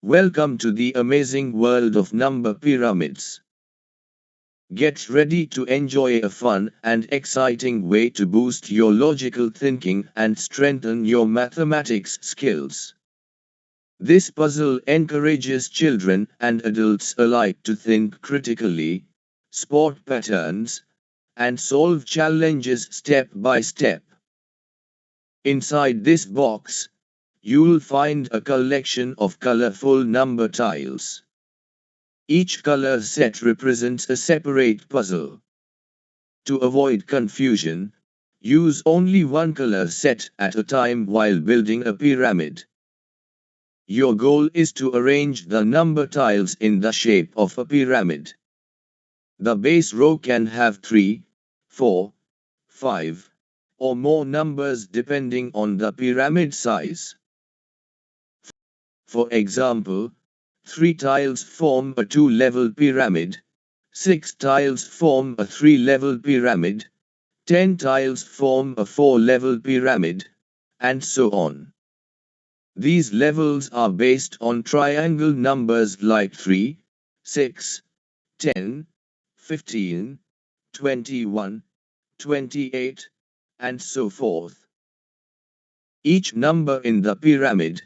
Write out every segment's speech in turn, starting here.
Welcome to the amazing world of number pyramids. Get ready to enjoy a fun and exciting way to boost your logical thinking and strengthen your mathematics skills. This puzzle encourages children and adults alike to think critically, spot patterns, and solve challenges step by step. Inside this box, you'll find a collection of colorful number tiles. Each color set represents a separate puzzle. To avoid confusion, use only one color set at a time while building a pyramid. Your goal is to arrange the number tiles in the shape of a pyramid. The base row can have 3, 4, 5, or more numbers depending on the pyramid size. For example, 3 tiles form a 2-level pyramid, 6 tiles form a 3-level pyramid, 10 tiles form a 4-level pyramid, and so on. These levels are based on triangle numbers like 3, 6, 10, 15, 21, 28, and so forth. Each number in the pyramid,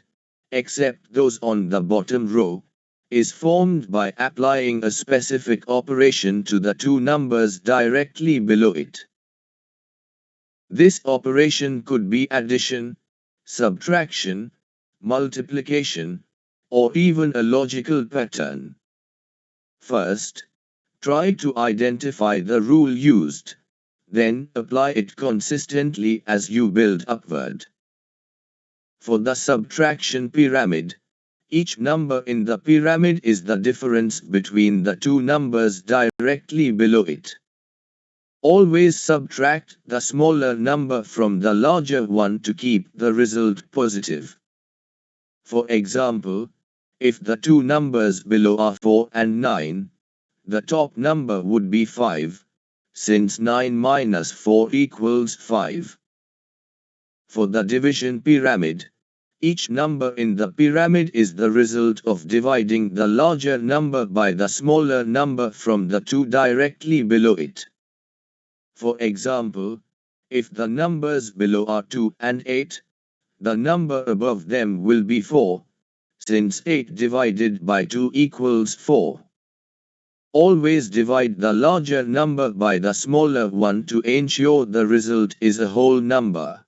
except those on the bottom row, is formed by applying a specific operation to the two numbers directly below it. This operation could be addition, subtraction, multiplication, or even a logical pattern. First, try to identify the rule used, then apply it consistently as you build upward. For the subtraction pyramid, each number in the pyramid is the difference between the two numbers directly below it. Always subtract the smaller number from the larger one to keep the result positive. For example, if the two numbers below are 4 and 9, the top number would be 5, since 9 minus 4 equals 5. For the division pyramid, each number in the pyramid is the result of dividing the larger number by the smaller number from the two directly below it. For example, if the numbers below are 2 and 8, the number above them will be 4, since 8 divided by 2 equals 4. Always divide the larger number by the smaller one to ensure the result is a whole number.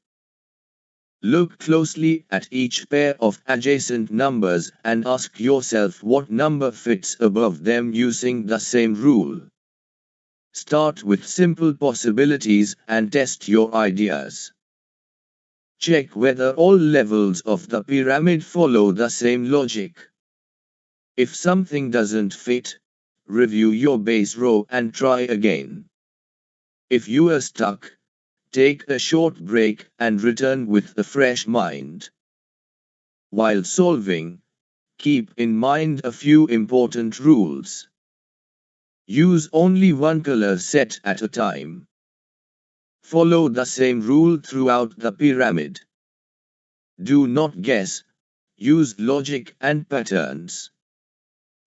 Look closely at each pair of adjacent numbers and ask yourself what number fits above them using the same rule. Start with simple possibilities and test your ideas. Check whether all levels of the pyramid follow the same logic. If something doesn't fit, review your base row and try again. If you are stuck, take a short break and return with a fresh mind. While solving, keep in mind a few important rules. Use only one color set at a time. Follow the same rule throughout the pyramid. Do not guess, use logic and patterns.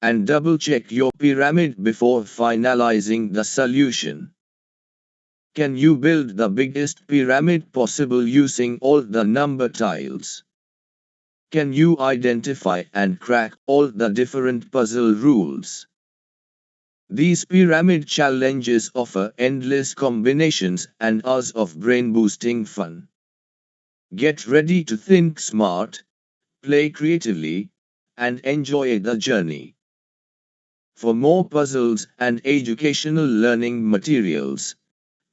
And double-check your pyramid before finalizing the solution. Can you build the biggest pyramid possible using all the number tiles? Can you identify and crack all the different puzzle rules? These pyramid challenges offer endless combinations and hours of brain-boosting fun. Get ready to think smart, play creatively, and enjoy the journey. For more puzzles and educational learning materials,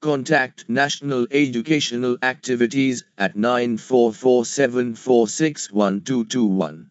contact National Educational Activities at 9447461221.